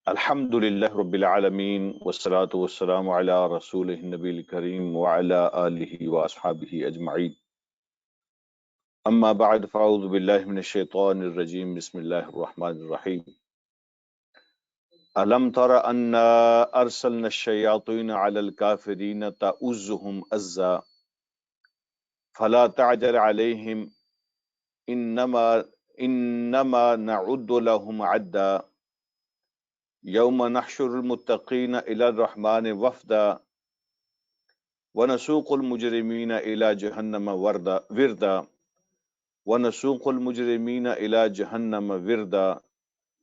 الحمد للہ رب العالمین والصلاة والسلام علی رسول النبی الکریم وعلی آلہ واصحابہ اجمعین اما بعد فاعوذ باللہ من الشیطان الرجیم بسم اللہ الرحمن الرحیم الم تر انا ارسلنا الشیاطین علی الکافرین تؤزهم عزا فلا تعجل علیہم انما نعد لهم عدا یوم نحشر المتقین الی الرحمن وفدا ونسوق المجرمین الی جہنم وردا ونسوق المجرمین الی جہنم وردا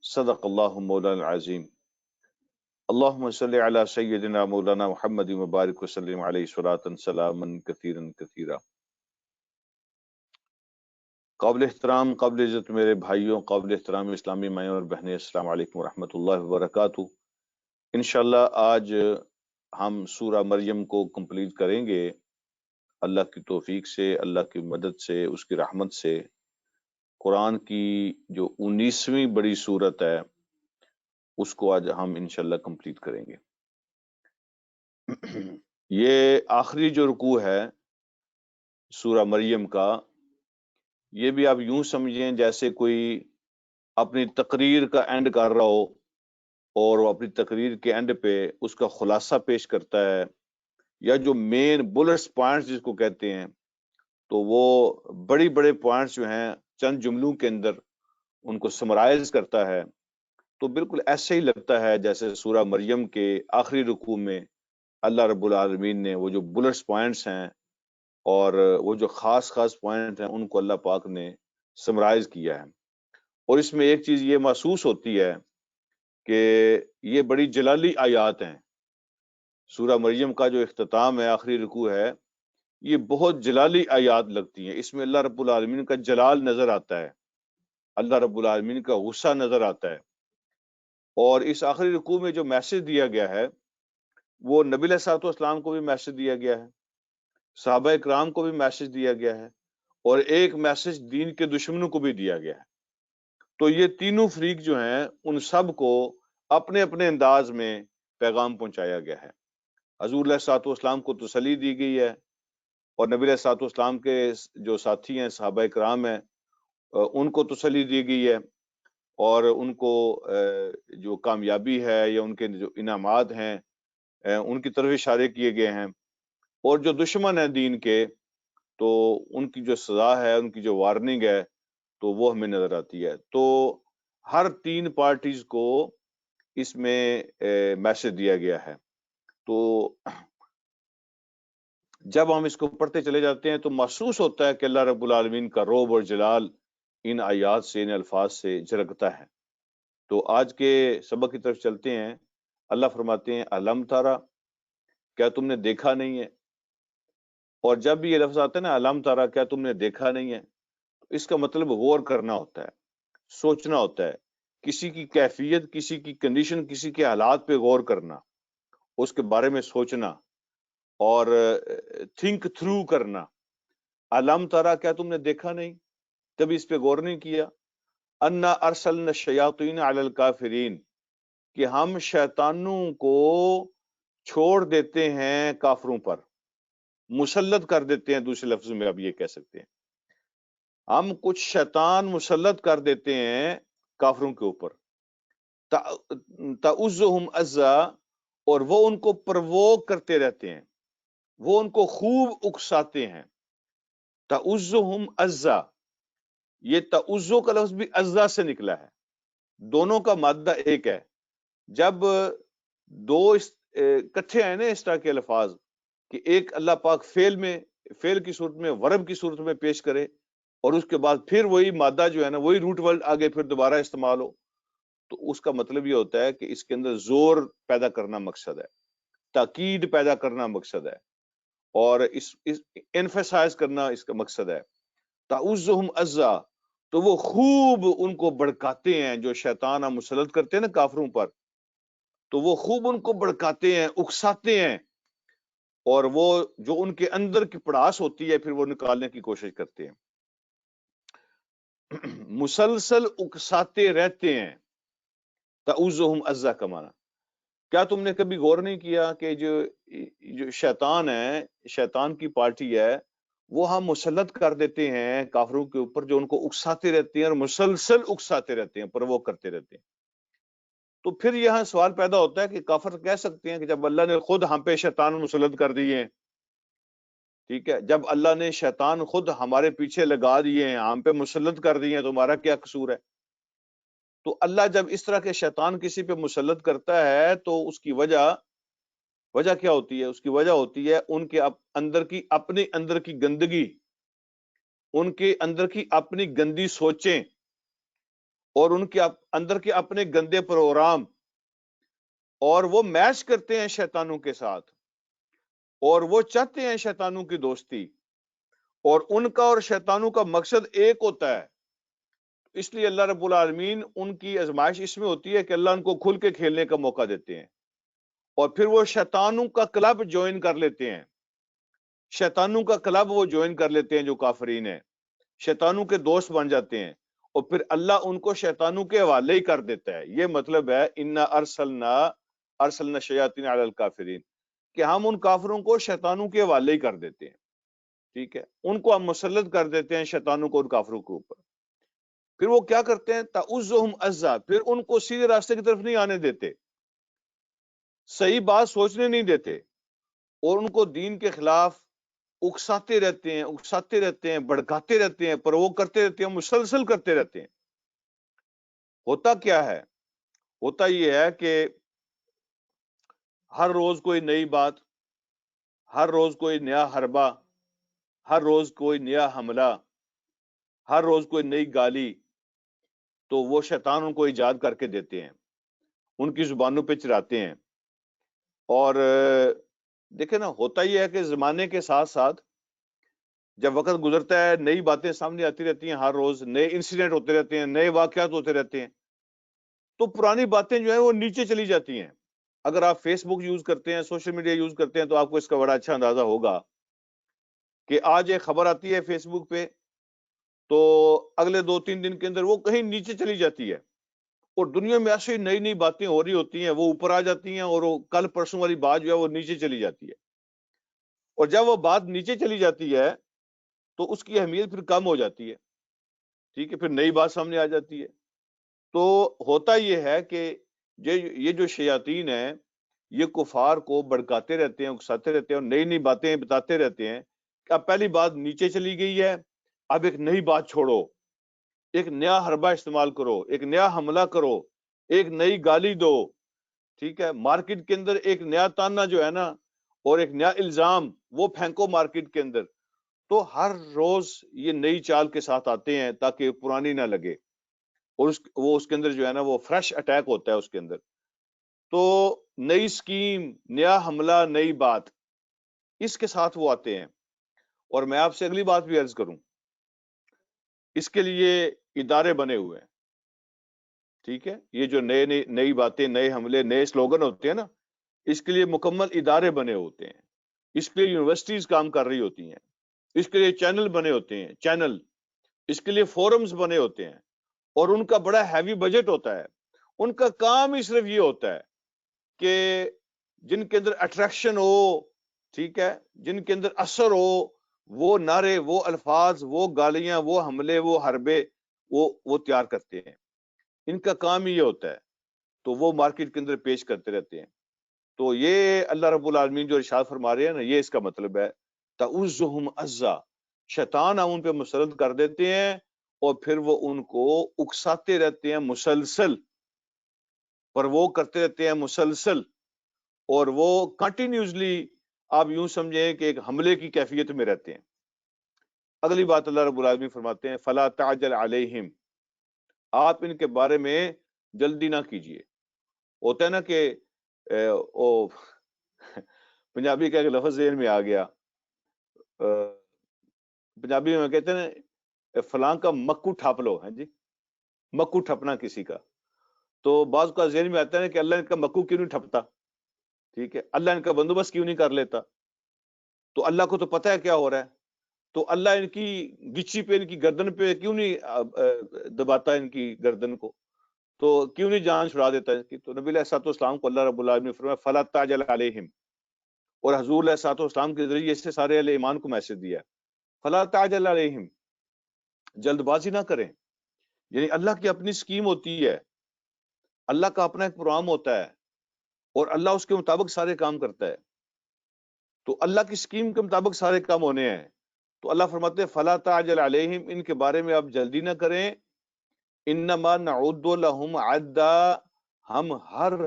صدق اللہ مولانا العظیم اللہم صلی علی سیدنا مولانا محمد مبارک وسلم علیہ صلاۃ سلاما کثیرا کثیرا۔ قابل احترام، قابل عزت میرے بھائیوں، قابل احترام اسلامی مائیں اور بہنیں، السلام علیکم ورحمۃ اللہ وبرکاتہ۔ انشاءاللہ آج ہم سورہ مریم کو کمپلیٹ کریں گے اللہ کی توفیق سے، اللہ کی مدد سے، اس کی رحمت سے۔ قرآن کی جو 19ویں بڑی سورت ہے اس کو آج ہم انشاءاللہ کمپلیٹ کریں گے۔ یہ آخری جو رکوع ہے سورہ مریم کا، یہ بھی آپ یوں سمجھیں جیسے کوئی اپنی تقریر کا اینڈ کر رہا ہو اور وہ اپنی تقریر کے اینڈ پہ اس کا خلاصہ پیش کرتا ہے، یا جو مین بلٹس پوائنٹس جس کو کہتے ہیں، تو وہ بڑی بڑے پوائنٹس جو ہیں چند جملوں کے اندر ان کو سمرائز کرتا ہے۔ تو بالکل ایسے ہی لگتا ہے جیسے سورہ مریم کے آخری رکوع میں اللہ رب العالمین نے وہ جو بلٹس پوائنٹس ہیں اور وہ جو خاص پوائنٹ ہیں ان کو اللہ پاک نے سمرائز کیا ہے۔ اور اس میں ایک چیز یہ محسوس ہوتی ہے کہ یہ بڑی جلالی آیات ہیں۔ سورہ مریم کا جو اختتام ہے، آخری رکوع ہے، یہ بہت جلالی آیات لگتی ہیں۔ اس میں اللہ رب العالمین کا جلال نظر آتا ہے، اللہ رب العالمین کا غصہ نظر آتا ہے۔ اور اس آخری رکوع میں جو میسج دیا گیا ہے وہ نبی علیہ الصلوۃ والسلام کو بھی میسج دیا گیا ہے، صحابہ اکرام کو بھی میسج دیا گیا ہے، اور ایک میسج دین کے دشمنوں کو بھی دیا گیا ہے۔ تو یہ تینوں فریق جو ہیں ان سب کو اپنے اپنے انداز میں پیغام پہنچایا گیا ہے۔ حضور علیہ الصلوۃ والسلام کو تسلی دی گئی ہے، اور نبی علیہ الصلوۃ والسلام کے جو ساتھی ہیں، صحابہ اکرام ہیں، ان کو تسلی دی گئی ہے، اور ان کو جو کامیابی ہے یا ان کے جو انعامات ہیں ان کی طرف اشارے کیے گئے ہیں۔ اور جو دشمن ہیں دین کے، تو ان کی جو سزا ہے، ان کی جو وارننگ ہے، تو وہ ہمیں نظر آتی ہے۔ تو ہر تین پارٹیز کو اس میں میسج دیا گیا ہے۔ تو جب ہم اس کو پڑھتے چلے جاتے ہیں تو محسوس ہوتا ہے کہ اللہ رب العالمین کا رعب اور جلال ان آیات سے، ان الفاظ سے جھلکتا ہے۔ تو آج کے سبق کی طرف چلتے ہیں۔ اللہ فرماتے ہیں الم تارا، کیا تم نے دیکھا نہیں ہے؟ اور جب بھی یہ لفظ آتا ہے نا الم تارا، کیا تم نے دیکھا نہیں ہے، اس کا مطلب غور کرنا ہوتا ہے، سوچنا ہوتا ہے، کسی کی کیفیت، کسی کی کنڈیشن، کسی کے حالات پہ غور کرنا، اس کے بارے میں سوچنا اور تھنک تھرو کرنا۔ الم تارا، کیا تم نے دیکھا نہیں، کبھی اس پہ غور نہیں کیا؟ انا ارسلنا الشیاطین علی الکافرین، کہ ہم شیطانوں کو چھوڑ دیتے ہیں کافروں پر، مسلط کر دیتے ہیں، دوسرے لفظ میں اب یہ کہہ سکتے ہیں ہم کچھ شیطان مسلط کر دیتے ہیں کافروں کے اوپر۔ تعزهم عزا، اور وہ ان کو پرووک کرتے رہتے ہیں، وہ ان کو خوب اکساتے ہیں۔ تعزهم عزا، یہ تعزو کا لفظ بھی عزا سے نکلا ہے، دونوں کا مادہ ایک ہے۔ جب دو کٹھے آئے نا اس طرح کے الفاظ کہ ایک اللہ پاک فعل کی صورت میں، ورب کی صورت میں پیش کرے، اور اس کے بعد پھر وہی مادہ جو ہے نا، وہی روٹ ورڈ آگے پھر دوبارہ استعمال ہو، تو اس کا مطلب یہ ہوتا ہے کہ اس کے اندر زور پیدا کرنا مقصد ہے، تاکید پیدا کرنا مقصد ہے، اور اس ایمفیسائز کرنا اس کا مقصد ہے۔ تعوذہم عزا، تو وہ خوب ان کو بڑکاتے ہیں، جو شیطان مسلط کرتے ہیں نا کافروں پر، تو وہ خوب ان کو بڑکاتے ہیں، اکساتے ہیں، اور وہ جو ان کے اندر کی پڑاس ہوتی ہے پھر وہ نکالنے کی کوشش کرتے ہیں۔ مسلسل اکساتے رہتے ہیں، تعوزہم عزا کا معنی. کیا تم نے کبھی غور نہیں کیا کہ جو شیطان ہے، شیطان کی پارٹی ہے، وہ ہم مسلط کر دیتے ہیں کافروں کے اوپر، جو ان کو اکساتے رہتے ہیں اور مسلسل اکساتے رہتے ہیں، پرووک کرتے رہتے ہیں. تو پھر یہاں سوال پیدا ہوتا ہے کہ کافر کہہ سکتے ہیں کہ جب اللہ نے خود ہم پہ شیطان مسلط کر دیے ہیں، ٹھیک ہے، جب اللہ نے شیطان خود ہمارے پیچھے لگا دیے ہیں، ہم پہ مسلط کر دیے ہیں، تو ہمارا کیا قصور ہے؟ تو اللہ جب اس طرح کے شیطان کسی پہ مسلط کرتا ہے تو اس کی وجہ کیا ہوتی ہے؟ اس کی وجہ ہوتی ہے ان کے اندر کی اپنے اندر کی گندگی، ان کے اندر کی اپنی گندی سوچیں، اور ان کے اندر کے اپنے گندے پروگرام، اور وہ میچ کرتے ہیں شیطانوں کے ساتھ، اور وہ چاہتے ہیں شیطانوں کی دوستی، اور ان کا اور شیطانوں کا مقصد ایک ہوتا ہے. اس لیے اللہ رب العالمین ان کی آزمائش اس میں ہوتی ہے کہ اللہ ان کو کھل کے کھیلنے کا موقع دیتے ہیں، اور پھر وہ شیطانوں کا کلب جوائن کر لیتے ہیں، شیطانوں کا کلب وہ جوائن کر لیتے ہیں جو کافرین ہیں، شیطانوں کے دوست بن جاتے ہیں، اور پھر اللہ ان کو شیطانوں کے حوالے ہی کر دیتا ہے. یہ مطلب ہے انا ارسلنا شیاطین علی الکافرین، کہ ہم ان کافروں کو شیطانوں کے حوالے ہی کر دیتے ہیں، ٹھیک ہے، ان کو ہم مسلط کر دیتے ہیں شیطانوں کو ان کافروں کے اوپر. پھر وہ کیا کرتے ہیں؟ تعوزہم عزا، پھر ان کو سیدھے راستے کی طرف نہیں آنے دیتے، صحیح بات سوچنے نہیں دیتے، اور ان کو دین کے خلاف اکساتے رہتے ہیں، بھڑکاتے رہتے ہیں، پرووک کرتے رہتے ہیں، مسلسل کرتے رہتے ہیں. ہوتا کیا ہے؟ ہوتا یہ ہے کہ ہر روز کوئی نئی بات، ہر روز کوئی نیا حربہ، ہر روز کوئی نیا حملہ، ہر روز کوئی نئی گالی، تو وہ شیطان ان کو ایجاد کر کے دیتے ہیں، ان کی زبانوں پہ چڑھاتے ہیں. اور دیکھیں نا، ہوتا یہ ہے کہ زمانے کے ساتھ ساتھ جب وقت گزرتا ہے، نئی باتیں سامنے آتی رہتی ہیں، ہر روز نئے انسیڈنٹ ہوتے رہتے ہیں، نئے واقعات ہوتے رہتے ہیں، تو پرانی باتیں جو ہیں وہ نیچے چلی جاتی ہیں. اگر آپ فیس بک یوز کرتے ہیں، سوشل میڈیا یوز کرتے ہیں، تو آپ کو اس کا بڑا اچھا اندازہ ہوگا کہ آج ایک خبر آتی ہے فیس بک پہ، تو اگلے 2-3 دن کے اندر وہ کہیں نیچے چلی جاتی ہے، اور دنیا میں ایسی نئی نئی باتیں ہو رہی ہوتی ہیں، وہ اوپر آ جاتی ہیں، اور وہ کل پرسوں والی بات جو ہے وہ نیچے چلی جاتی ہے. اور جب وہ بات نیچے چلی جاتی ہے تو اس کی اہمیت پھر کم ہو جاتی ہے، ٹھیک ہے، پھر نئی بات سامنے آ جاتی ہے. تو ہوتا یہ ہے کہ یہ جو شیاطین ہیں، یہ کفار کو بھڑکاتے رہتے ہیں، اکساتے رہتے ہیں، اور نئی نئی باتیں بتاتے رہتے ہیں کہ اب پہلی بات نیچے چلی گئی ہے، اب ایک نئی بات چھوڑو، ایک نیا حربہ استعمال کرو، ایک نیا حملہ کرو، ایک نئی گالی دو، ٹھیک ہے، مارکیٹ کے اندر ایک نیا تانا جو ہے نا، اور ایک نیا الزام وہ پھینکو مارکیٹ کے اندر. تو ہر روز یہ نئی چال کے ساتھ آتے ہیں تاکہ پرانی نہ لگے، اور وہ اس کے اندر جو ہے نا وہ فریش اٹیک ہوتا ہے اس کے اندر. تو نئی سکیم، نیا حملہ، نئی بات، اس کے ساتھ وہ آتے ہیں. اور میں آپ سے اگلی بات بھی عرض کروں، اس کے لیے ادارے بنے ہوئے ہیں، ٹھیک ہے، یہ جو نئی باتیں، نئے حملے، نئے سلوگن ہوتے ہیں نا، اس کے لیے مکمل ادارے بنے ہوتے ہیں، اس کے لیے یونیورسٹیز کام کر رہی ہوتی ہیں، اس کے لیے چینل بنے ہوتے ہیں، چینل، اس کے لیے فورمز بنے ہوتے ہیں، اور ان کا بڑا ہیوی بجٹ ہوتا ہے. ان کا کام ہی صرف یہ ہوتا ہے کہ جن کے اندر اٹریکشن ہو، ٹھیک ہے، جن کے اندر اثر ہو، وہ نعرے، وہ الفاظ، وہ گالیاں، وہ حملے، وہ حربے وہ تیار کرتے ہیں. ان کا کام ہی یہ ہوتا ہے، تو وہ مارکیٹ کے اندر پیش کرتے رہتے ہیں. تو یہ اللہ رب العالمین جو ارشاد فرما رہے ہیں نا، یہ اس کا مطلب ہے تعوزہم عزا، شیطان ہم ان پہ مسلط کر دیتے ہیں، اور پھر وہ ان کو اکساتے رہتے ہیں مسلسل، پر وہ کرتے رہتے ہیں مسلسل، اور وہ کنٹینیوسلی آپ یوں سمجھیں کہ ایک حملے کی کیفیت میں رہتے ہیں. اگلی بات اللہ رب العالمین فرماتے ہیں فلا تعجل علیہم، آپ ان کے بارے میں جلدی نہ کیجیے. ہوتا ہے نا کہ پنجابی کا ایک لفظ ذہن میں آ گیا، پنجابی میں کہتے ہیں فلاں کا مکو ٹھپ لو، ہے جی، مکو ٹھپنا کسی کا. تو بعض کا ذہن میں آتا ہے کہ اللہ ان کا مکو کیوں نہیں ٹھپتا، ٹھیک ہے، اللہ ان کا بندوبست کیوں نہیں کر لیتا. تو اللہ کو تو پتہ ہے کیا ہو رہا ہے، تو اللہ ان کی گچی پہ، ان کی گردن پہ کیوں نہیں دباتا ان کی گردن کو. تو کیوں نہیں جان چھڑا دیتا ہے؟ تو نبی علیہ الصلوۃ والسلام کو اللہ رب العالمین نے فرمایا فلا تعجل علیہم، اور حضور علیہ الصلوۃ والسلام کے ذریعے سے سارے اہل ایمان کو میسج دیا ہے فلا تعجل علیہم، جلد بازی نہ کریں. یعنی اللہ کی اپنی سکیم ہوتی ہے، اللہ کا اپنا ایک پروگرام ہوتا ہے، اور اللہ اس کے مطابق سارے کام کرتا ہے. تو اللہ کی سکیم کے مطابق سارے کام ہونے ہیں. تو اللہ فرماتے ہیں فلا تعجل علیہم، ان کے بارے میں آپ جلدی نہ کریں. انما نعد لهم عدا، ہم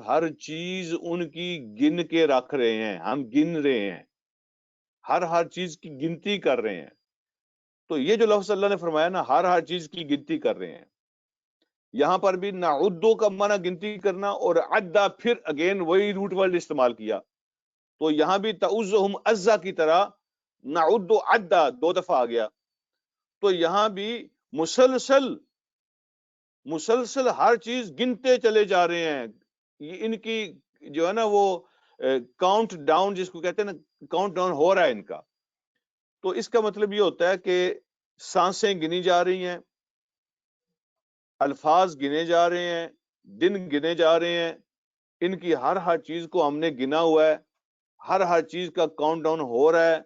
ہر چیز ان کی گن کے رکھ رہے ہیں، ہم گن رہے ہیں، ہر چیز کی گنتی کر رہے ہیں. تو یہ جو لفظ اللہ نے فرمایا نا، ہر چیز کی گنتی کر رہے ہیں، یہاں پر بھی نعدو کا معنی گنتی کرنا، اور عدا پھر اگین وہی روٹ ورڈ استعمال کیا. تو یہاں بھی تعوذہم عزا کی طرح نعد عدا 2 دفعہ آ گیا. تو یہاں بھی مسلسل ہر چیز گنتے چلے جا رہے ہیں. یہ ان کی جو ہے نا وہ کاؤنٹ ڈاؤن جس کو کہتے ہیں نا، کاؤنٹ ڈاؤن ہو رہا ہے ان کا. تو اس کا مطلب یہ ہوتا ہے کہ سانسیں گنی جا رہی ہیں، الفاظ گنے جا رہے ہیں، دن گنے جا رہے ہیں. ان کی ہر چیز کو ہم نے گنا ہوا ہے، ہر چیز کا کاؤنٹ ڈاؤن ہو رہا ہے،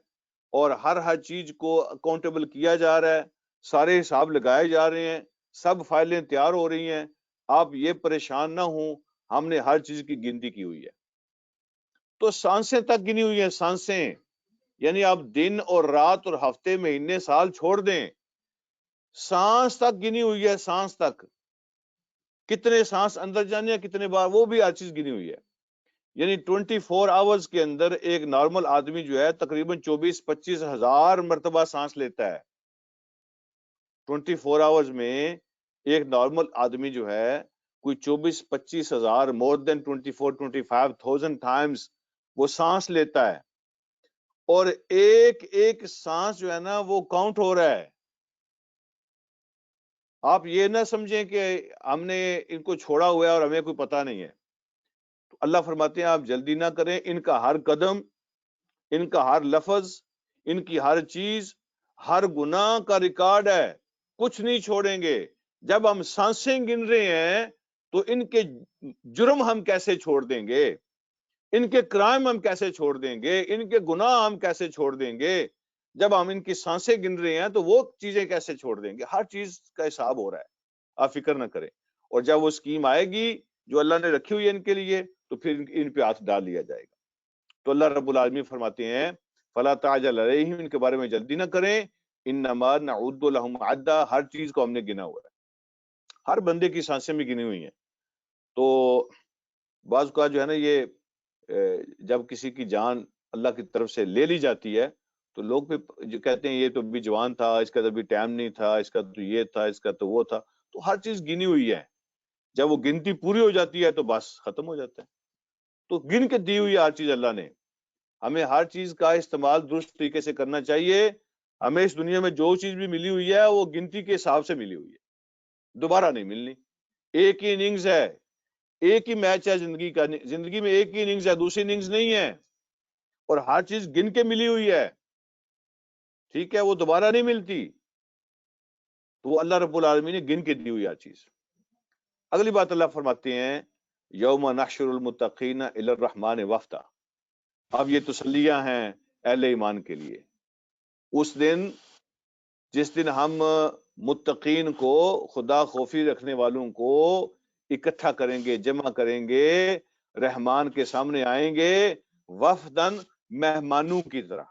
اور ہر چیز کو اکاؤنٹیبل کیا جا رہا ہے، سارے حساب لگائے جا رہے ہیں، سب فائلیں تیار ہو رہی ہیں. آپ یہ پریشان نہ ہوں، ہم نے ہر چیز کی گنتی کی ہوئی ہے. تو سانسیں تک گنی ہوئی ہیں، سانسیں. یعنی آپ دن اور رات اور ہفتے مہینے سال چھوڑ دیں، سانس تک گنی ہوئی ہے. سانس تک کتنے سانس اندر جانے ہیں، کتنے بار، وہ بھی ہر چیز گنی ہوئی ہے. یعنی 24 آورز کے اندر ایک نارمل آدمی جو ہے تقریباً 24-25 ہزار مرتبہ سانس لیتا ہے. 24 آورز میں ایک نارمل آدمی جو ہے کوئی 24-25 ہزار، مور دین 24-25,000 ٹائمز وہ سانس لیتا ہے. اور ایک سانس جو ہے نا وہ کاؤنٹ ہو رہا ہے. آپ یہ نہ سمجھیں کہ ہم نے ان کو چھوڑا ہوا ہے اور ہمیں کوئی پتہ نہیں ہے. تو اللہ فرماتے ہیں آپ جلدی نہ کریں، ان کا ہر قدم، ان کا ہر لفظ، ان کی ہر چیز، ہر گناہ کا ریکارڈ ہے، کچھ نہیں چھوڑیں گے. جب ہم سانسیں گن رہے ہیں تو ان کے جرم ہم کیسے چھوڑ دیں گے، ان کے کرائم ہم کیسے چھوڑ دیں گے، ان کے گناہ ہم کیسے چھوڑ دیں گے. جب ہم ان کی سانسیں گن رہے ہیں تو وہ چیزیں کیسے چھوڑ دیں گے. ہر چیز کا حساب ہو رہا ہے، آپ فکر نہ کریں. اور جب وہ اسکیم آئے گی جو اللہ نے رکھی ہوئی ہے ان کے لیے، تو پھر ان پہ ہاتھ ڈال لیا جائے گا. تو اللہ رب العالمین فرماتے ہیں فلا تعجل علیہم، ان کے بارے میں جلدی نہ کریں. انما نعد لهم عدا، ہر چیز کو ہم نے گنا ہوا ہے، ہر بندے کی سانسیں بھی گنی ہوئی ہیں. تو بعض کا جو ہے نا یہ جب کسی کی جان اللہ کی طرف سے لے لی جاتی ہے تو لوگ بھی جو کہتے ہیں یہ تو بھی جوان تھا، اس کا تو بھی ٹائم نہیں تھا، اس کا تو یہ تھا، اس کا تو وہ تھا. تو ہر چیز گنی ہوئی ہے. جب وہ گنتی پوری ہو جاتی ہے تو بس ختم ہو جاتا ہے. تو گن کے دی ہوئی ہر چیز اللہ نے. ہمیں ہر چیز کا استعمال درست طریقے سے کرنا چاہیے. ہمیں اس دنیا میں جو چیز بھی ملی ہوئی ہے وہ گنتی کے حساب سے ملی ہوئی ہے، دوبارہ نہیں ملنی. ایک ہی اننگز ہے، ایک ہی میچ ہے زندگی کا. زندگی میں ایک ہی اننگز ہے، دوسری اننگز نہیں ہے. اور ہر چیز گن کے ملی ہوئی ہے، ٹھیک ہے، وہ دوبارہ نہیں ملتی. تو وہ اللہ رب العالمین نے گن کے دی ہوئی ہر چیز. اگلی بات اللہ فرماتے ہیں یوم نحشر المتقین الی الرحمن وفدا. اب یہ تسلیاں ہیں اہل ایمان کے لیے. اس دن جس دن ہم متقین کو، خدا خوفی رکھنے والوں کو اکٹھا کریں گے، جمع کریں گے، رحمان کے سامنے آئیں گے وفدن، مہمانوں کی طرح.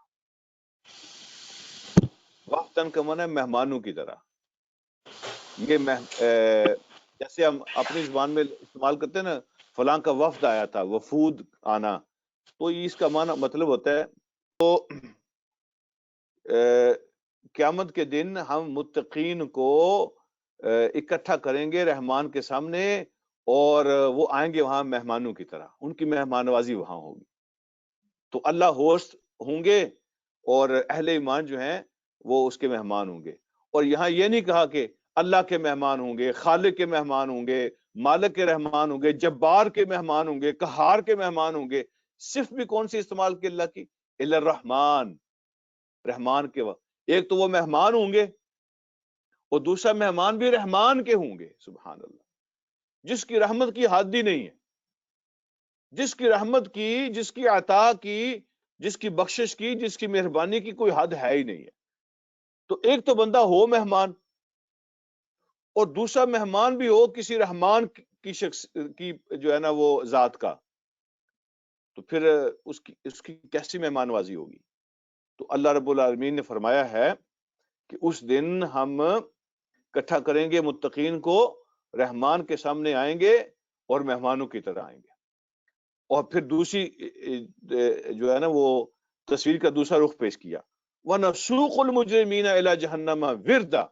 وفدن کا معنی ہے مہمانوں کی طرح. یہ جیسے ہم اپنی زبان میں استعمال کرتے ہیں نا، فلاں کا وفد آیا تھا، وفود آنا، تو اس کا معنی مطلب ہوتا ہے. تو قیامت کے دن ہم متقین کو اکٹھا کریں گے رحمان کے سامنے، اور وہ آئیں گے وہاں مہمانوں کی طرح، ان کی مہمان نوازی وہاں ہوگی. تو اللہ ہوسٹ ہوں گے اور اہل ایمان جو ہیں وہ اس کے مہمان ہوں گے. اور یہاں یہ نہیں کہا کہ اللہ کے مہمان ہوں گے، خالق کے مہمان ہوں گے، مالک کے رحمان ہوں گے، جبار کے مہمان ہوں گے، قہار کے مہمان ہوں گے. صرف بھی کون سی استعمال کی اللہ کی؟ الی الرحمان، رحمان کے وقت. ایک تو وہ مہمان ہوں گے اور دوسرا مہمان بھی رحمان کے ہوں گے. سبحان اللہ. جس کی رحمت کی حد ہی نہیں ہے، جس کی رحمت کی، جس کی عطا کی، جس کی بخشش کی، جس کی مہربانی کی کوئی حد ہے ہی نہیں ہے۔ تو ایک تو بندہ ہو مہمان، اور دوسرا مہمان بھی ہو کسی رحمان کی شخص کی جو ہے نا وہ ذات کا، تو پھر اس کی کیسی مہمان نوازی ہوگی؟ تو اللہ رب العالمین نے فرمایا ہے کہ اس دن ہم اکٹھا کریں گے متقین کو، رحمان کے سامنے آئیں گے اور مہمانوں کی طرح آئیں گے۔ اور پھر دوسری جو ہے نا وہ تصویر کا دوسرا رخ پیش کیا، وَنَسُوقُ الْمُجْرِمِينَ إِلَى جَهَنَّمَ وِرْدًا،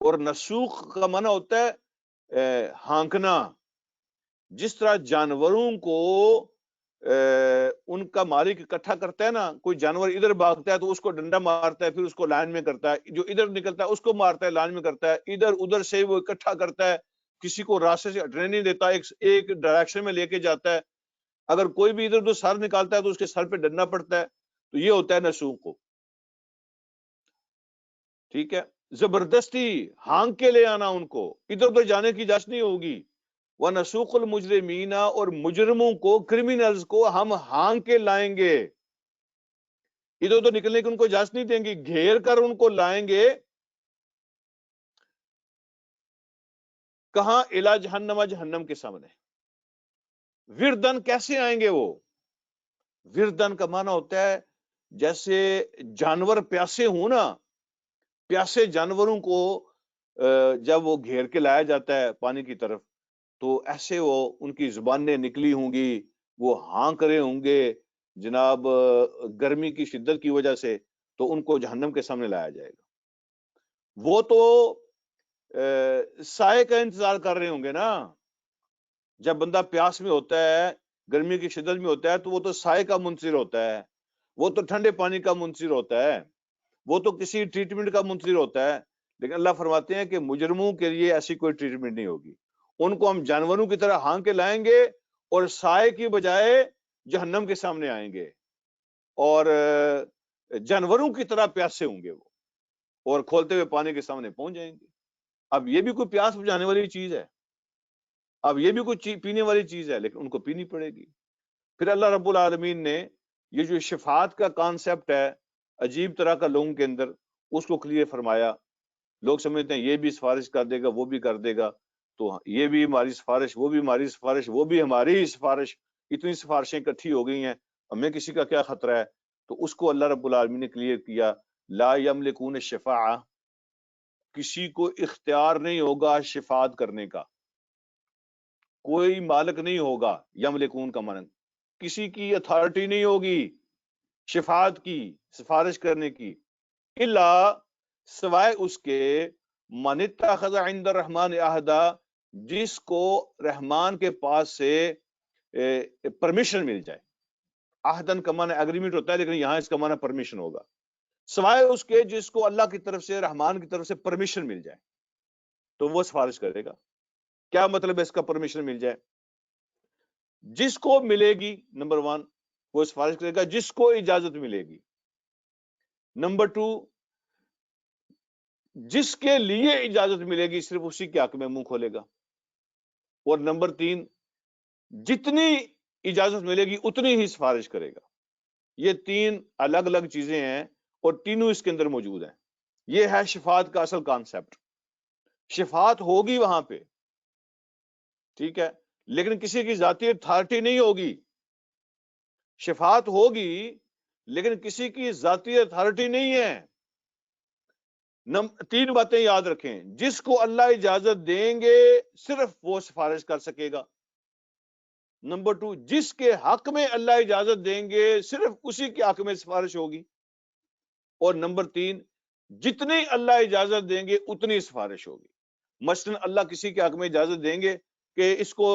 اور نسوق کا معنی ہوتا ہے ہانکنا۔ جس طرح جانوروں کو ان کا مالک اکٹھا کرتا ہے نا، کوئی جانور ادھر بھاگتا ہے تو اس کو ڈنڈا مارتا ہے، پھر اس کو لائن میں کرتا ہے، جو ادھر نکلتا ہے اس کو مارتا ہے، لائن میں کرتا ہے، ادھر ادھر سے وہ اکٹھا کرتا ہے، کسی کو راستے سے ہٹنے نہیں دیتا، ایک ڈائریکشن میں لے کے جاتا ہے۔ اگر کوئی بھی ادھر ادھر سر نکالتا ہے تو اس کے سر پہ ڈنڈا پڑتا ہے، تو یہ ہوتا ہے نسوق کو، ٹھیک ہے، زبردستی ہانک کے لے آنا، ان کو ادھر ادھر جانے کی اجازت نہیں ہوگی۔ وَنَسُوقُ الْمُجْرِمِينَ، اور مجرموں کو، کرمینلز کو ہم ہانک کے لائیں گے، ادھر ادھر نکلنے کی ان کو اجازت نہیں دیں گے، گھیر کر ان کو لائیں گے کہاں؟ اِلیٰ جہنم، جہنم کے سامنے۔ وردن کیسے آئیں گے وہ؟ وردن کا معنی ہوتا ہے جیسے جانور پیاسے ہوں نا، پیاسے جانوروں کو جب وہ گھیر کے لایا جاتا ہے پانی کی طرف، تو ایسے وہ ان کی زبانیں نکلی ہوں گی، وہ ہانک رہے ہوں گے جناب گرمی کی شدت کی وجہ سے، تو ان کو جہنم کے سامنے لایا جائے گا۔ وہ تو سائے کا انتظار کر رہے ہوں گے نا، جب بندہ پیاس میں ہوتا ہے، گرمی کی شدت میں ہوتا ہے، تو وہ تو سائے کا منتظر ہوتا ہے، وہ تو ٹھنڈے پانی کا منتظر ہوتا ہے، وہ تو کسی ٹریٹمنٹ کا منتظر ہوتا ہے۔ لیکن اللہ فرماتے ہیں کہ مجرموں کے لیے ایسی کوئی ٹریٹمنٹ نہیں ہوگی، ان کو ہم جانوروں کی طرح ہانک کے لائیں گے، اور سائے کی بجائے جہنم کے سامنے آئیں گے، اور جانوروں کی طرح پیاسے ہوں گے وہ، اور کھولتے ہوئے پانی کے سامنے پہنچ جائیں گے۔ اب یہ بھی کوئی پیاس بجھانے والی چیز ہے، اب یہ بھی کوئی پینے والی چیز ہے، لیکن ان کو پینی پڑے گی۔ پھر اللہ رب العالمین نے یہ جو شفاعت کا کانسیپٹ ہے عجیب طرح کا لوگوں کے اندر، اس کو کلیئر فرمایا۔ لوگ سمجھتے ہیں یہ بھی سفارش کر دے گا، وہ بھی کر دے گا، تو یہ بھی ہماری سفارش، وہ بھی ہماری سفارش، وہ بھی ہماری سفارش، اتنی سفارشیں اکٹھی ہو گئی ہیں، ہمیں کسی کا کیا خطرہ ہے؟ تو اس کو اللہ رب العالمین نے کلیئر کیا، لا یملکون الشفاعہ، کسی کو اختیار نہیں ہوگا شفاعت کرنے کا، کوئی مالک نہیں ہوگا، یملکون کا معنی کسی کی اتھارٹی نہیں ہوگی شفاعت کی، سفارش کرنے کی، الا سوائے اس کے من اتخذ عند الرحمن عہدا، جس کو رحمان کے پاس سے پرمیشن مل جائے۔ عہدن کا معنی اگریمنٹ ہوتا ہے، لیکن یہاں اس کا معنی پرمیشن ہوگا، سوائے اس کے جس کو اللہ کی طرف سے، رحمان کی طرف سے پرمیشن مل جائے تو وہ سفارش کرے گا۔ کیا مطلب ہے اس کا پرمیشن مل جائے؟ جس کو ملے گی، نمبر 1 وہ سفارش کرے گا جس کو اجازت ملے گی، نمبر 2 جس کے لیے اجازت ملے گی صرف اسی کے حق میں منہ کھولے گا، اور نمبر 3 جتنی اجازت ملے گی اتنی ہی سفارش کرے گا۔ یہ 3 الگ الگ چیزیں ہیں اور تینوں اس کے اندر موجود ہیں۔ یہ ہے شفاعت کا اصل کانسیپٹ۔ شفاعت ہوگی وہاں پہ، ٹھیک ہے، لیکن کسی کی ذاتی اتھارٹی نہیں ہوگی۔ شفاعت ہوگی لیکن کسی کی ذاتی اتھارٹی نہیں ہے۔ 3 باتیں یاد رکھیں، جس کو اللہ اجازت دیں گے صرف وہ سفارش کر سکے گا، نمبر 2 جس کے حق میں اللہ اجازت دیں گے صرف اسی کے حق میں سفارش ہوگی، اور نمبر 3 جتنی اللہ اجازت دیں گے اتنی سفارش ہوگی۔ مثلا اللہ کسی کے حق میں اجازت دیں گے کہ اس کو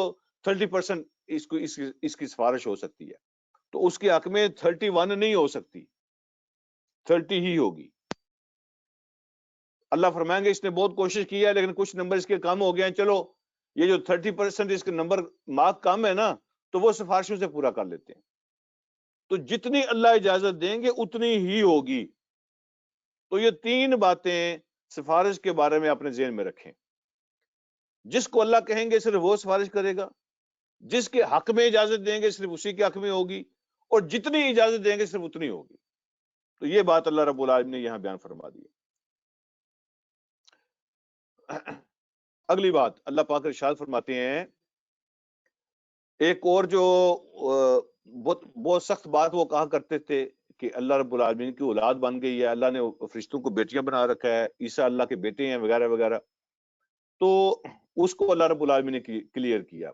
30% اس کی سفارش ہو سکتی ہے، تو اس کے حق میں 31 نہیں ہو سکتی، 30 ہی ہوگی۔ اللہ فرمائیں گے اس نے بہت کوشش کی ہے لیکن کچھ نمبر اس کے کم ہو گئے ہیں، چلو یہ جو 30% اس کے نمبر مارک کم ہے نا، تو وہ سفارشوں سے پورا کر لیتے ہیں۔ تو جتنی اللہ اجازت دیں گے اتنی ہی ہوگی۔ تو یہ 3 باتیں سفارش کے بارے میں اپنے ذہن میں رکھیں۔ جس کو اللہ کہیں گے صرف وہ سفارش کرے گا، جس کے حق میں اجازت دیں گے صرف اسی کے حق میں ہوگی، اور جتنی اجازت دیں گے صرف اتنی ہوگی۔ تو یہ بات اللہ رب العالمین نے یہاں بیان فرما دی۔ اگلی بات اللہ پاک ارشاد فرماتے ہیں، ایک اور جو بہت سخت بات وہ کہا کرتے تھے کہ اللہ رب العالمین کی اولاد بن گئی ہے، اللہ نے فرشتوں کو بیٹیاں بنا رکھا ہے، عیسیٰ اللہ کے بیٹے ہیں وغیرہ وغیرہ، تو اس کو اللہ رب العالمین نے کلیئر کیا۔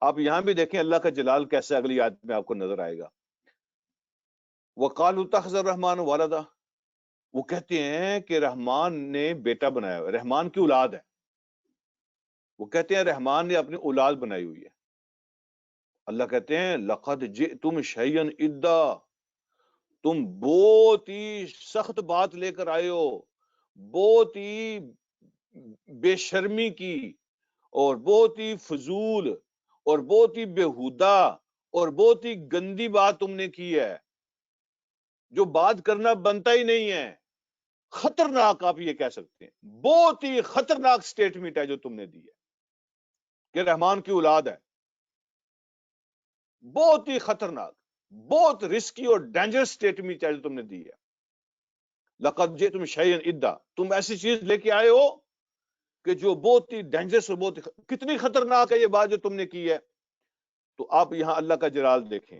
آپ یہاں بھی دیکھیں اللہ کا جلال کیسے اگلی آیت میں آپ کو نظر آئے گا۔ وَقَالُوا اتَّخَذَ الرَّحْمَنُ وَلَدًا، وہ کہتے ہیں کہ رحمان نے بیٹا بنایا ہے، رحمان کی اولاد ہے، وہ کہتے ہیں رحمان نے اپنی اولاد بنائی ہوئی ہے۔ اللہ کہتے ہیں لَقَدْ جِئْتُمْ شَيْئًا إِدًّا، تم بہت ہی سخت بات لے کر آئے ہو، بہت ہی بے شرمی کی، اور بہت ہی فضول اور بہت ہی بےہودہ اور بہت ہی گندی بات تم نے کی ہے، جو بات کرنا بنتا ہی نہیں ہے، خطرناک آپ یہ کہہ سکتے ہیں، بہت ہی خطرناک سٹیٹمنٹ ہے جو تم نے دی ہے کہ رحمان کی اولاد ہے، بہت ہی خطرناک، بہت رسکی اور ڈینجرس سٹیٹمنٹ ہے جو تم نے دی ہے۔ لقد جئتم شیئا ادا، تم ایسی چیز لے کے آئے ہو کہ جو بہت ہی ڈینجرس اور بہت ہی کتنی خطرناک ہے یہ بات جو تم نے کی ہے۔ تو آپ یہاں اللہ کا جلال دیکھیں،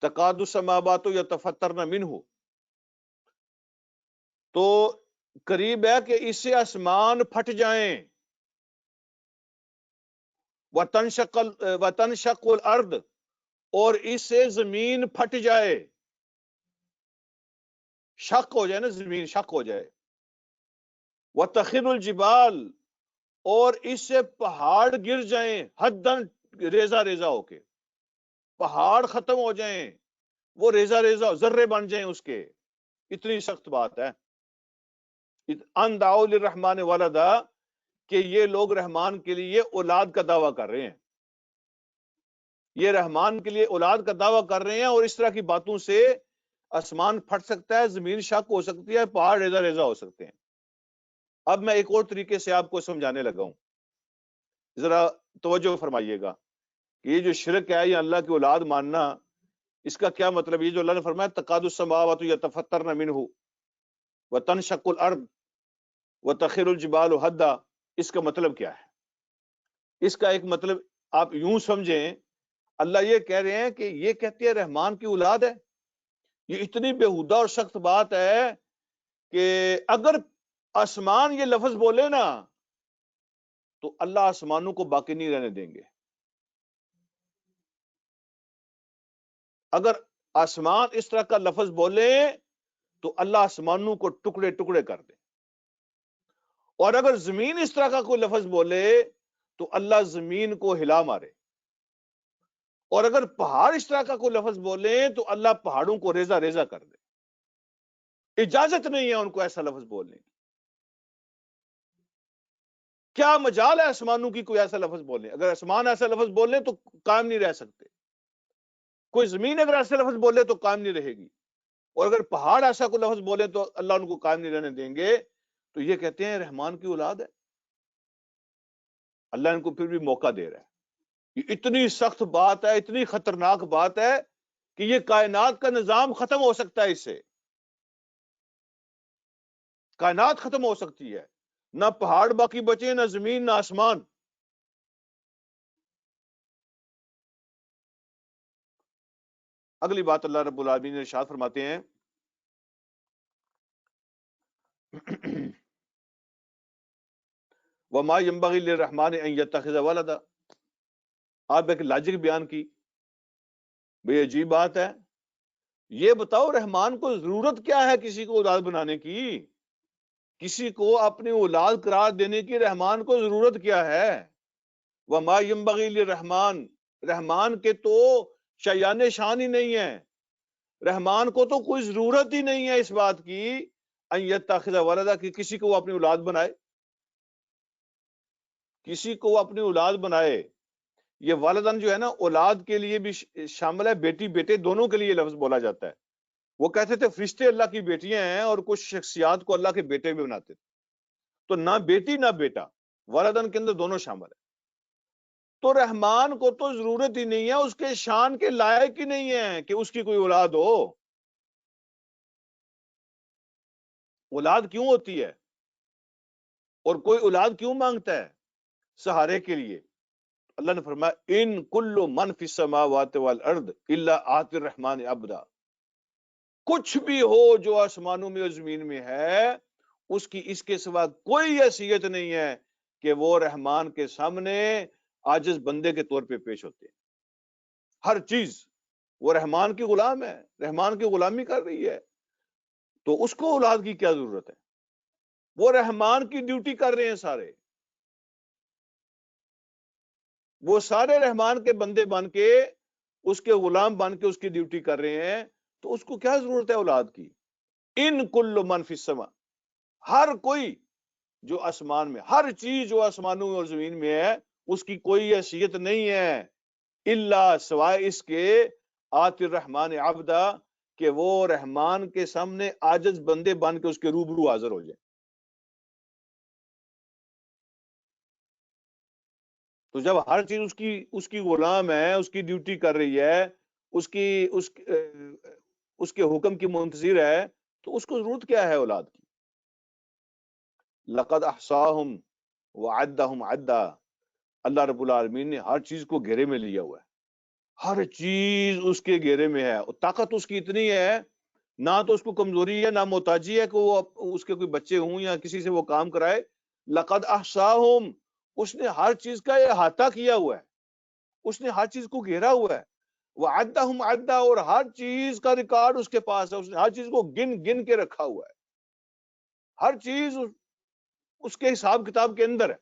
تکاد السماوات یتفطرن منہ، تو قریب ہے کہ اس سے آسمان پھٹ جائیں، وتنشق الارض، اور اس سے زمین پھٹ جائے، شق ہو جائے نا، زمین شق ہو جائے، وتخر الجبال، اور اس سے پہاڑ گر جائیں، حدن ریزہ ریزہ ہو کے، پہاڑ ختم ہو جائیں، وہ ریزہ ریزہ ذرے بن جائیں اس کے، اتنی سخت بات ہے۔ ان دعوا للرحمن ولدا، کہ یہ لوگ رحمان کے لیے اولاد کا دعویٰ کر رہے ہیں، یہ رحمان کے لیے اولاد کا دعویٰ کر رہے ہیں، اور اس طرح کی باتوں سے آسمان پھٹ سکتا ہے، زمین شق ہو سکتی ہے، پہاڑ ریزہ ریزہ ہو سکتے ہیں۔ اب میں ایک اور طریقے سے آپ کو سمجھانے لگا ہوں، ذرا توجہ فرمائیے گا کہ یہ جو شرک ہے یا اللہ کی اولاد ماننا، اس کا کیا مطلب؟ یہ جو اللہ نے فرمایا تکاد السماوات یتفطرن منہ وتنشق الارض وتخر الجبال حدا، اس کا مطلب کیا ہے؟ اس کا ایک مطلب آپ یوں سمجھیں، اللہ یہ کہہ رہے ہیں کہ یہ کہتے ہیں رحمان کی اولاد ہے، یہ اتنی بےہودہ اور سخت بات ہے کہ اگر آسمان یہ لفظ بولے نا تو اللہ آسمانوں کو باقی نہیں رہنے دیں گے۔ اگر آسمان اس طرح کا لفظ بولے تو اللہ آسمانوں کو ٹکڑے ٹکڑے کر دے، اور اگر زمین اس طرح کا کوئی لفظ بولے تو اللہ زمین کو ہلا مارے، اور اگر پہاڑ اس طرح کا کوئی لفظ بولے تو اللہ پہاڑوں کو ریزہ ریزہ کر دے۔ اجازت نہیں ہے ان کو ایسا لفظ بولنے کی، کیا مجال ہے آسمانوں کی کوئی ایسا لفظ بولے؟ اگر آسمان ایسا لفظ بولے تو قائم نہیں رہ سکتے، کوئی زمین اگر ایسا لفظ بولے تو قائم نہیں رہے گی، اور اگر پہاڑ ایسا کوئی لفظ بولے تو اللہ ان کو قائم نہیں رہنے دیں گے۔ تو یہ کہتے ہیں رحمان کی اولاد ہے، اللہ ان کو پھر بھی موقع دے رہا ہے۔ یہ اتنی سخت بات ہے، اتنی خطرناک بات ہے کہ یہ کائنات کا نظام ختم ہو سکتا ہے، اس سے کائنات ختم ہو سکتی ہے، نہ پہاڑ باقی بچے، نہ زمین، نہ آسمان۔ اگلی بات اللہ رب العالمین نے ارشاد فرماتے ہیں وما ينبغي للرحمن ان يتخذ ولدا، آپ ایک لاجک بیان کی، بھئی عجیب بات ہے، یہ بتاؤ رحمان کو ضرورت کیا ہے کسی کو اولاد بنانے کی؟ کسی کو اپنی اولاد قرار دینے کی رحمان کو ضرورت کیا ہے؟ وما ينبغي للرحمن، رحمان کے تو شایان شان ہی نہیں ہے، رحمان کو تو کوئی ضرورت ہی نہیں ہے اس بات کی ان یتخذ ولدا، کہ کسی کو وہ اپنی اولاد بنائے، کسی کو وہ اپنی اولاد بنائے۔ یہ والدن جو ہے نا اولاد کے لیے بھی شامل ہے، بیٹی بیٹے دونوں کے لیے لفظ بولا جاتا ہے۔ وہ کہتے تھے فرشتے اللہ کی بیٹیاں ہیں، اور کچھ شخصیات کو اللہ کے بیٹے بھی بناتے تھے، تو نہ بیٹی نہ بیٹا، ولدن کے اندر دونوں شامل ہے. تو رحمان کو تو ضرورت ہی نہیں ہے، اس کے شان کے لائق ہی نہیں ہے کہ اس کی کوئی اولاد ہو. اولاد کیوں ہوتی ہے اور کوئی اولاد کیوں مانگتا ہے؟ سہارے کے لیے. اللہ نے فرمایا ان کل من فی السماوات والارض الا آتی الرحمن عبدا. کچھ بھی ہو جو آسمانوں میں اور زمین میں ہے، اس کی اس کے سوا کوئی حیثیت نہیں ہے کہ وہ رحمان کے سامنے عاجز بندے کے طور پہ پیش ہوتے ہیں. ہر چیز وہ رحمان کی غلام ہے، رحمان کی غلامی کر رہی ہے، تو اس کو اولاد کی کیا ضرورت ہے؟ وہ رحمان کی ڈیوٹی کر رہے ہیں سارے، وہ سارے رحمان کے بندے بن کے، اس کے غلام بن کے اس کی ڈیوٹی کر رہے ہیں، تو اس کو کیا ضرورت ہے اولاد کی؟ ان کل من فی السما، ہر کوئی جو آسمان میں، ہر چیز جو آسمانوں اور زمین میں ہے، اس کی کوئی حیثیت نہیں ہے الا سوائے اس کے آتی الرحمن عبدا، کہ وہ رحمان کے سامنے عاجز بندے بن کے اس کے روبرو حاضر ہو جائے. تو جب ہر چیز اس کی غلام ہے، اس کی ڈیوٹی کر رہی ہے، اس کے حکم کی منتظر ہے، تو اس کو ضرورت کیا ہے اولاد کی؟ لقد احصاہم وعدہم عدا. اللہ رب العالمین نے ہر چیز کو گھیرے میں لیا ہوا ہے، ہر چیز اس کے گھیرے میں ہے. اور طاقت اس کی اتنی ہے، نہ تو اس کو کمزوری ہے، نہ محتاجی ہے کہ وہ اس کے کوئی بچے ہوں یا کسی سے وہ کام کرائے. لقد احصاہم، اس نے ہر چیز کا احاطہ کیا ہوا ہے، اس نے ہر چیز کو گھیرا ہوا ہے. وعدہم عدا، اور ہر چیز کا ریکارڈ اس کے پاس ہے، اس نے ہر چیز کو گن گن کے رکھا ہوا ہے. ہر چیز اس کے حساب کتاب کے اندر ہے،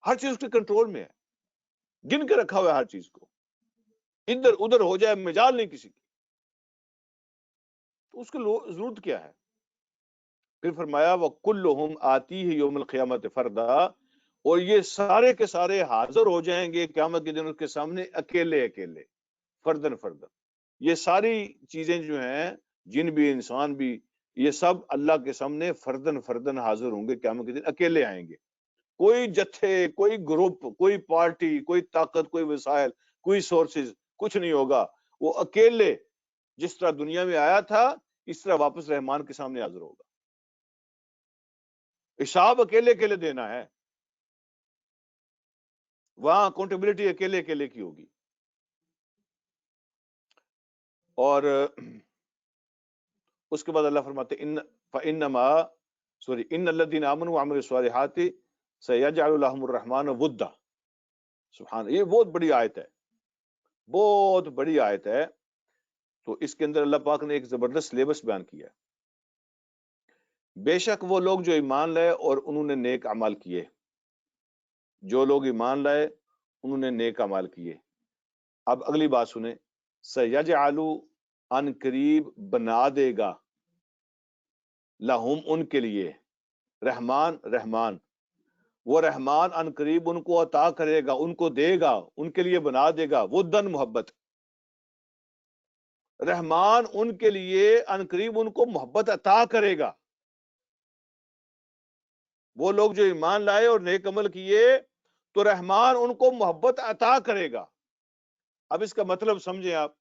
ہر چیز اس کے کنٹرول میں ہے، گن کے رکھا ہوا ہے ہر چیز کو، ادھر ادھر ہو جائے مجال نہیں کسی کی. تو اس کی ضرورت کیا ہے؟ پھر فرمایا وَكُلُّهُمْ آتِيهِ يَوْمَ الْقِيَامَةِ فَرْدًا، اور یہ سارے کے سارے حاضر ہو جائیں گے قیامت کے دن اس کے سامنے اکیلے اکیلے، فردن فردن. یہ ساری چیزیں جو ہیں، جن بھی انسان بھی، یہ سب اللہ کے سامنے فردن فردن حاضر ہوں گے قیامت کے دن، اکیلے آئیں گے. کوئی جتھے، کوئی گروپ، کوئی پارٹی، کوئی طاقت، کوئی وسائل، کوئی سورسز، کچھ نہیں ہوگا. وہ اکیلے جس طرح دنیا میں آیا تھا اس طرح واپس رحمان کے سامنے حاضر ہوگا. حساب اکیلے اکیلے دینا ہے، وہاں اکاؤنٹیبلٹی اکیلے اکیلے کی ہوگی. اور اس کے بعد اللہ فرماتے ان الذین آمنوا وعملوا الصالحات سیجعل لهم الرحمن ودا. سبحان، یہ بہت بڑی آیت ہے، بہت بڑی آیت ہے. تو اس کے اندر اللہ پاک نے ایک زبردست سلیبس بیان کیا ہے. بے شک وہ لوگ جو ایمان لائے اور انہوں نے نیک اعمال کیے، جو لوگ ایمان لائے انہوں نے نیک اعمال کیے. اب اگلی بات سنیں، سیجعل، ان قریب بنا دے گا، لہم ان کے لیے، رحمان وہ رحمان ان قریب ان کو عطا کرے گا، ان کو دے گا، ان کے لیے بنا دے گا ودن، محبت. رحمان ان کے لیے ان قریب ان کو محبت عطا کرے گا. وہ لوگ جو ایمان لائے اور نیک عمل کیے تو رحمان ان کو محبت عطا کرے گا. اب اس کا مطلب سمجھیں آپ،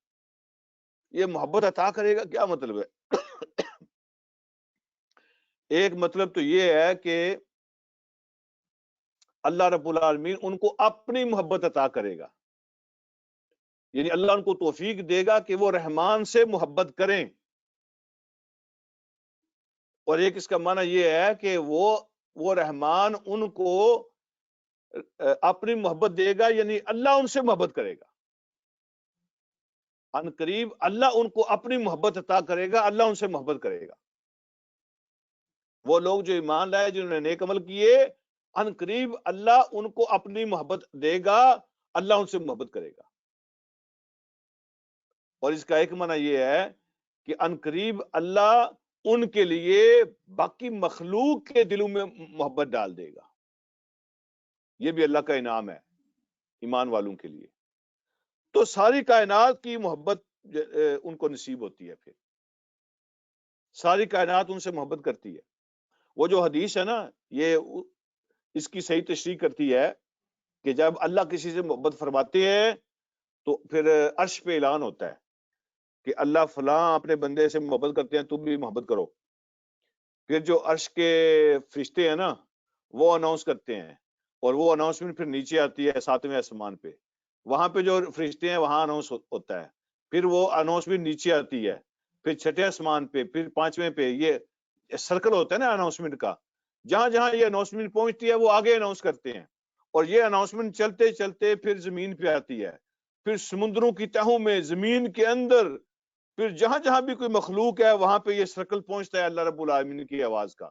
یہ محبت عطا کرے گا کیا مطلب ہے؟ ایک مطلب تو یہ ہے کہ اللہ رب العالمین ان کو اپنی محبت عطا کرے گا، یعنی اللہ ان کو توفیق دے گا کہ وہ رحمان سے محبت کریں. اور ایک اس کا معنی یہ ہے کہ وہ رحمان ان کو اپنی محبت دے گا، یعنی اللہ ان سے محبت کرے گا. ان قریب اللہ ان کو اپنی محبت عطا کرے گا، اللہ ان سے محبت کرے گا. وہ لوگ جو ایمان لائے، جنہوں نے نیک عمل کیے، ان قریب اللہ ان کو اپنی محبت دے گا، اللہ ان سے محبت کرے گا. اور اس کا ایک معنی یہ ہے کہ ان قریب اللہ ان کے لیے باقی مخلوق کے دلوں میں محبت ڈال دے گا. یہ بھی اللہ کا انعام ہے ایمان والوں کے لیے. تو ساری کائنات کی محبت ان کو نصیب ہوتی ہے، پھر ساری کائنات ان سے محبت کرتی ہے. وہ جو حدیث ہے نا یہ اس کی صحیح تشریح کرتی ہے کہ جب اللہ کسی سے محبت فرماتے ہیں تو پھر عرش پہ اعلان ہوتا ہے کہ اللہ فلاں اپنے بندے سے محبت کرتے ہیں، تم بھی محبت کرو. پھر جو عرش کے فرشتے ہیں نا وہ اناؤنس کرتے ہیں، اور وہ اناؤنسمنٹ پھر نیچے آتی ہے 7ویں آسمان پہ. وہاں پہ جو فرشتے ہیں وہاں اناؤنس ہوتا ہے، پھر وہ اناؤنسمنٹ نیچے آتی ہے، پھر 6 آسمان پہ، پھر 5ویں پہ. یہ سرکل ہوتا ہے نا اناؤنسمنٹ کا. جہاں جہاں یہ اناؤنسمنٹ پہنچتی ہے وہ آگے اناؤنس کرتے ہیں، اور یہ اناؤنسمنٹ چلتے چلتے پھر زمین پہ آتی ہے، پھر سمندروں کی تہوں میں، زمین کے اندر، پھر جہاں جہاں بھی کوئی مخلوق ہے وہاں پہ یہ سرکل پہنچتا ہے اللہ رب العالمین کی آواز کا.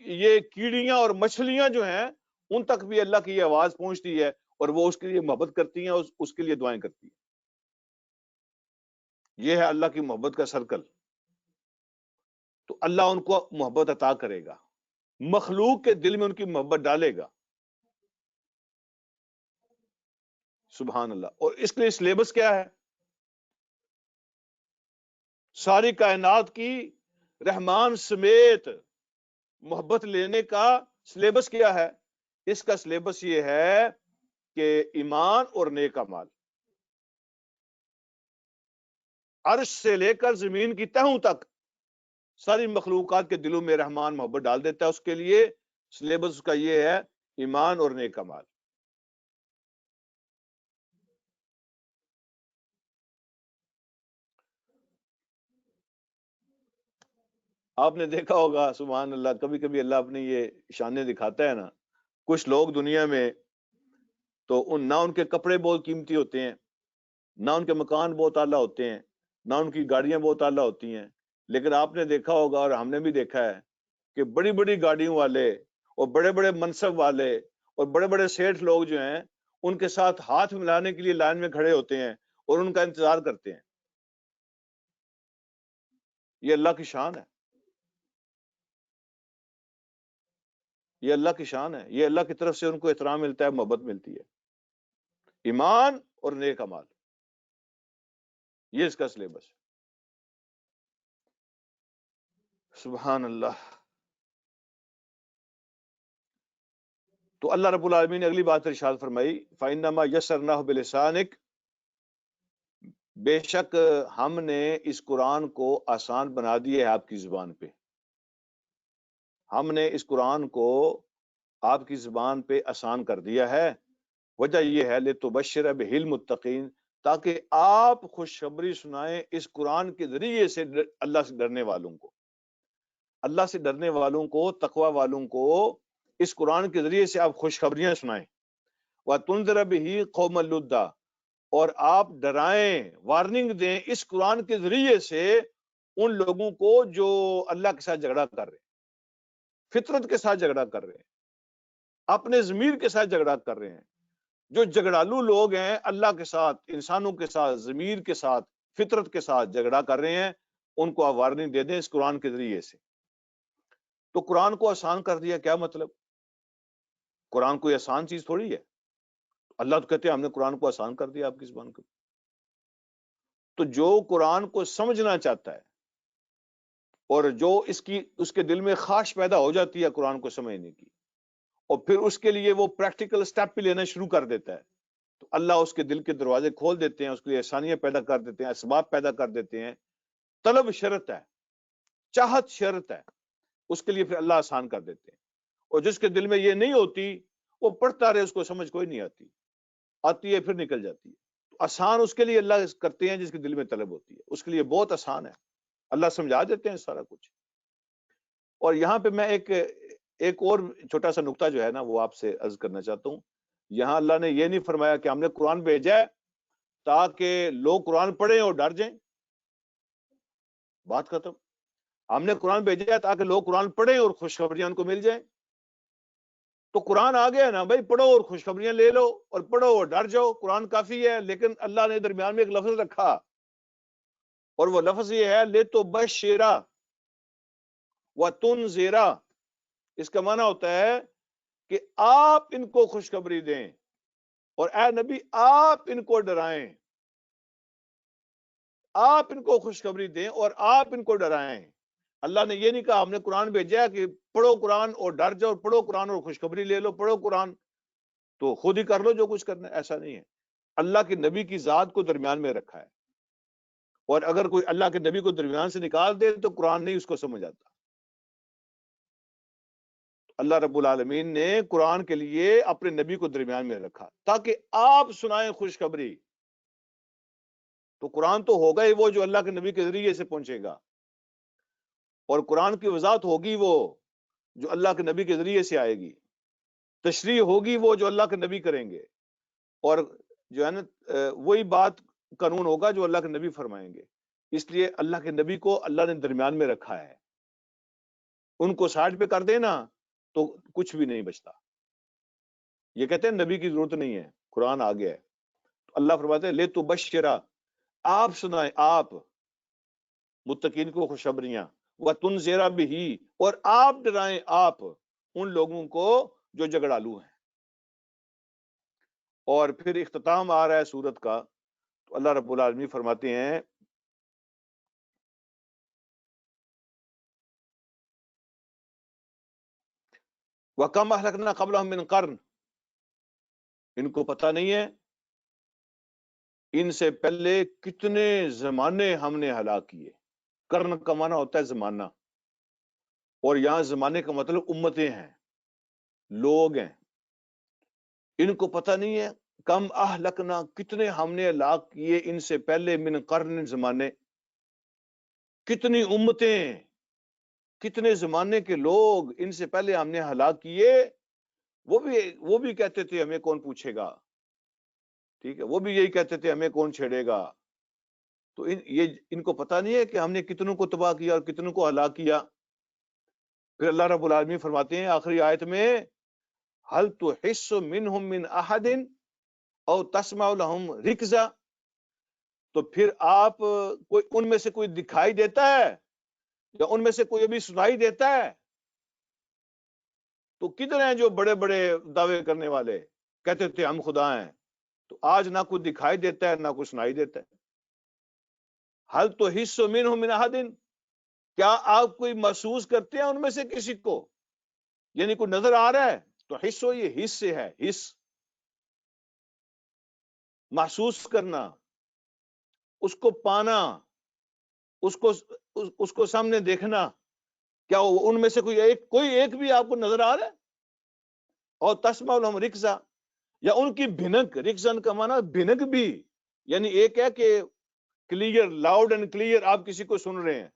یہ کیڑیاں اور مچھلیاں جو ہیں ان تک بھی اللہ کی یہ آواز پہنچتی ہے، اور وہ اس کے لیے محبت کرتی ہیں، اس کے لیے دعائیں کرتی ہیں. یہ ہے اللہ کی محبت کا سرکل. تو اللہ ان کو محبت عطا کرے گا، مخلوق کے دل میں ان کی محبت ڈالے گا. سبحان اللہ. اور اس کے لیے سلیبس کیا ہے؟ ساری کائنات کی رحمان سمیت محبت لینے کا سلیبس کیا ہے؟ اس کا سلیبس یہ ہے کہ ایمان اور نیک اعمال، عرش سے لے کر زمین کی تہوں تک ساری مخلوقات کے دلوں میں رحمان محبت ڈال دیتا ہے. اس کے لیے سلیبس کا یہ ہے ایمان اور نیک اعمال. آپ نے دیکھا ہوگا سبحان اللہ، کبھی کبھی اللہ اپنی یہ شانیں دکھاتا ہے نا. کچھ لوگ دنیا میں تو نہ ان کے کپڑے بہت قیمتی ہوتے ہیں، نہ ان کے مکان بہت اعلیٰ ہوتے ہیں، نہ ان کی گاڑیاں بہت اعلیٰ ہوتی ہیں، لیکن آپ نے دیکھا ہوگا اور ہم نے بھی دیکھا ہے کہ بڑی بڑی گاڑیوں والے اور بڑے بڑے منصب والے اور بڑے بڑے سیٹھ لوگ جو ہیں ان کے ساتھ ہاتھ ملانے کے لیے لائن میں کھڑے ہوتے ہیں اور ان کا انتظار کرتے ہیں. یہ اللہ کی شان ہے، یہ اللہ کی شان ہے. یہ اللہ کی طرف سے ان کو احترام ملتا ہے، محبت ملتی ہے. ایمان اور نیک اعمال، یہ اس کا سلیبس ہے. سبحان اللہ. تو اللہ رب العالمین نے اگلی بات ارشاد فرمائی فَإِنَّمَا يَسَّرْنَاهُ بِلِسَانِكَ، بے شک ہم نے اس قرآن کو آسان بنا دیا ہے آپ کی زبان پہ. ہم نے اس قرآن کو آپ کی زبان پہ آسان کر دیا ہے. وجہ یہ ہے لِتُبَشِّرَ بِهِ الْمُتَّقِينَ، تاکہ آپ خوشخبری سنائیں اس قرآن کے ذریعے سے اللہ سے ڈرنے والوں کو، اللہ سے ڈرنے والوں کو، تقوی والوں کو اس قرآن کے ذریعے سے آپ خوشخبریاں سنائیں. وَتُنذِرَ بِهِ قَوْمًا لُدًّا، اور آپ ڈرائیں، وارننگ دیں اس قرآن کے ذریعے سے ان لوگوں کو جو اللہ کے ساتھ جھگڑا کر رہے ہیں، فطرت کے ساتھ جھگڑا کر رہے ہیں، اپنے ضمیر کے ساتھ جھگڑا کر رہے ہیں. جو جھگڑالو لوگ ہیں اللہ کے ساتھ، انسانوں کے ساتھ، ضمیر کے ساتھ، فطرت کے ساتھ جھگڑا کر رہے ہیں، ان کو آپ وارننگ دے دیں اس قرآن کے ذریعے سے. تو قرآن کو آسان کر دیا، کیا مطلب؟ قرآن کوئی آسان چیز تھوڑی ہے. اللہ تو کہتے ہیں ہم نے قرآن کو آسان کر دیا آپ کی زبان کو. تو جو قرآن کو سمجھنا چاہتا ہے اور جو اس کے دل میں خواہش پیدا ہو جاتی ہے قرآن کو سمجھنے کی، اور پھر اس کے لیے وہ پریکٹیکل سٹیپ بھی لینا شروع کر دیتا ہے، تو اللہ اس کے دل کے دروازے کھول دیتے ہیں، اس کے لیے آسانیاں پیدا کر دیتے ہیں، اسباب پیدا کر دیتے ہیں. طلب شرط ہے، چاہت شرط ہے، اس کے لیے پھر اللہ آسان کر دیتے ہیں. اور جس کے دل میں یہ نہیں ہوتی وہ پڑھتا رہے، اس کو سمجھ کوئی نہیں آتی ہے پھر نکل جاتی ہے. تو آسان اس کے لیے اللہ کرتے ہیں جس کے دل میں طلب ہوتی ہے، اس کے لیے بہت آسان ہے، اللہ سمجھا دیتے ہیں سارا کچھ. اور یہاں پہ میں ایک اور چھوٹا سا نقطہ جو ہے نا وہ آپ سے عرض کرنا چاہتا ہوں. یہاں اللہ نے یہ نہیں فرمایا کہ ہم نے قرآن بھیجا ہے تاکہ لوگ قرآن پڑھیں اور ڈر جائیں، بات ختم. ہم نے قرآن بھیجا ہے تاکہ لوگ قرآن پڑھیں اور خوشخبریاں ان کو مل جائیں. تو قرآن آ گیا نا بھائی، پڑھو اور خوشخبریاں لے لو، اور پڑھو اور ڈر جاؤ، قرآن کافی ہے. لیکن اللہ نے درمیان میں ایک لفظ رکھا، اور وہ لفظ یہ ہے لِتُبَشِّرَ وَتُنذِرَ. اس کا معنی ہوتا ہے کہ آپ ان کو خوشخبری دیں، اور اے نبی آپ ان کو ڈرائیں. آپ ان کو خوشخبری دیں اور آپ ان کو ڈرائیں. اللہ نے یہ نہیں کہا ہم نے قرآن بھیجا ہے کہ پڑھو قرآن اور ڈر جاؤ، پڑھو قرآن اور خوشخبری لے لو، پڑھو قرآن تو خود ہی کر لو جو کچھ کرنا ہے، ایسا نہیں ہے۔ اللہ کے نبی کی ذات کو درمیان میں رکھا ہے، اور اگر کوئی اللہ کے نبی کو درمیان سے نکال دے تو قرآن نہیں اس کو سمجھ آتا۔ اللہ رب العالمین نے قرآن کے لیے اپنے نبی کو درمیان میں رکھا تاکہ آپ سنائیں خوشخبری۔ تو قرآن تو ہوگا ہی وہ جو اللہ کے نبی کے ذریعے سے پہنچے گا، اور قرآن کی وضاحت ہوگی وہ جو اللہ کے نبی کے ذریعے سے آئے گی، تشریح ہوگی وہ جو اللہ کے نبی کریں گے، اور جو ہے نا وہی بات قانون ہوگا جو اللہ کے نبی فرمائیں گے۔ اس لیے اللہ کے نبی کو اللہ نے درمیان میں رکھا ہے، ان کو سائڈ پہ کر دینا تو کچھ بھی نہیں بچتا۔ یہ کہتے ہیں نبی کی ضرورت نہیں ہے، قرآن آ گیا ہے۔ تو اللہ فرماتے ہیں لے تو بشرا، آپ سنائیں، آپ متقین کو خوشخبریاں، وَتُنذِرَ بِهِ، اور آپ ڈرائیں آپ ان لوگوں کو جو جھگڑالو ہیں۔ اور پھر اختتام آ رہا ہے سورت کا، تو اللہ رب العالمین فرماتے ہیں وَكَمْ أَهْلَكْنَا قَبْلَهُم مِّن قَرْنٍ، ان کو پتہ نہیں ہے ان سے پہلے کتنے زمانے ہم نے ہلاک کیے۔ قرن کا معنی ہوتا ہے زمانہ، اور یہاں زمانے کا مطلب امتیں ہیں، لوگ ہیں۔ ان کو پتہ نہیں ہے کم اہلکنا، کتنے ہم نے ہلاک کیے ان سے پہلے، من قرن، زمانے، کتنی امتیں، کتنے زمانے کے لوگ ان سے پہلے ہم نے ہلاک کیے۔ وہ بھی کہتے تھے ہمیں کون پوچھے گا، ٹھیک ہے، وہ بھی یہی کہتے تھے ہمیں کون چھیڑے گا۔ تو ان کو پتہ نہیں ہے کہ ہم نے کتنوں کو تباہ کیا اور کتنوں کو ہلاک کیا۔ پھر اللہ رب العالمین فرماتے ہیں آخری آیت میں هل تحس منهم من احد او تسمع لهم رکزا، تو پھر آپ کوئی ان میں سے کوئی دکھائی دیتا ہے یا ان میں سے کوئی ابھی سنائی دیتا ہے؟ تو کدھر ہیں جو بڑے بڑے دعوے کرنے والے کہتے تھے ہم خدا ہیں؟ تو آج نہ کوئی دکھائی دیتا ہے نہ کوئی سنائی دیتا ہے۔ حل تو حص منہم من احد، کیا آپ کوئی محسوس کرتے ہیں ان میں سے کسی کو؟ یعنی کوئی نظر آ رہا ہے؟ تو حص یہ حص سے ہے، حص محسوس کرنا، اس کو پانا، اس کو سامنے دیکھنا، کیا ان میں سے کوئی ایک بھی آپ کو نظر آ رہا ہے؟ اور تسمع لهم رکزا، یا ان کی بھنک، رکزن کا معنی بھنک بھی، یعنی ایک ہے کہ کلیئر، لاؤڈ اینڈ کلیئر آپ کسی کو سن رہے ہیں،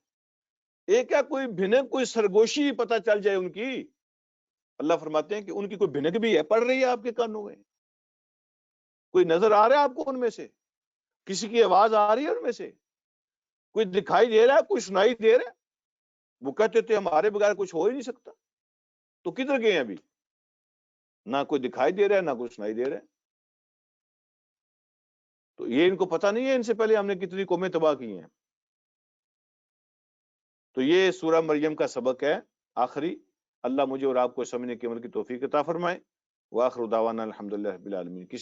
ایک ہے کوئی بھنک، کوئی سرگوشی پتہ چل جائے ان کی۔ اللہ فرماتے ہیں کہ ان کی کوئی بھنک بھی ہے، پڑ رہی ہے آپ کے کانوں میں، کوئی نظر آ رہا ہے آپ کو ان میں سے، کسی کی آواز آ رہی ہے ان میں سے، کوئی دکھائی دے رہا ہے، کوئی سنائی دے رہا ہے؟ وہ کہتے تھے ہمارے بغیر کچھ ہو ہی نہیں سکتا، تو کدھر گئے ہیں ابھی؟ نہ کوئی دکھائی دے رہا ہے نہ کوئی سنائی دے رہا ہے۔ تو یہ ان کو پتہ نہیں ہے ان سے پہلے ہم نے کتنی قومیں تباہ کی ہیں۔ تو یہ سورہ مریم کا سبق ہے آخری۔ اللہ مجھے اور آپ کو سمجھنے کی عمل کی توفیق عطا فرمائے۔ وآخر دعوانا الحمدللہ رب العالمین۔ کسی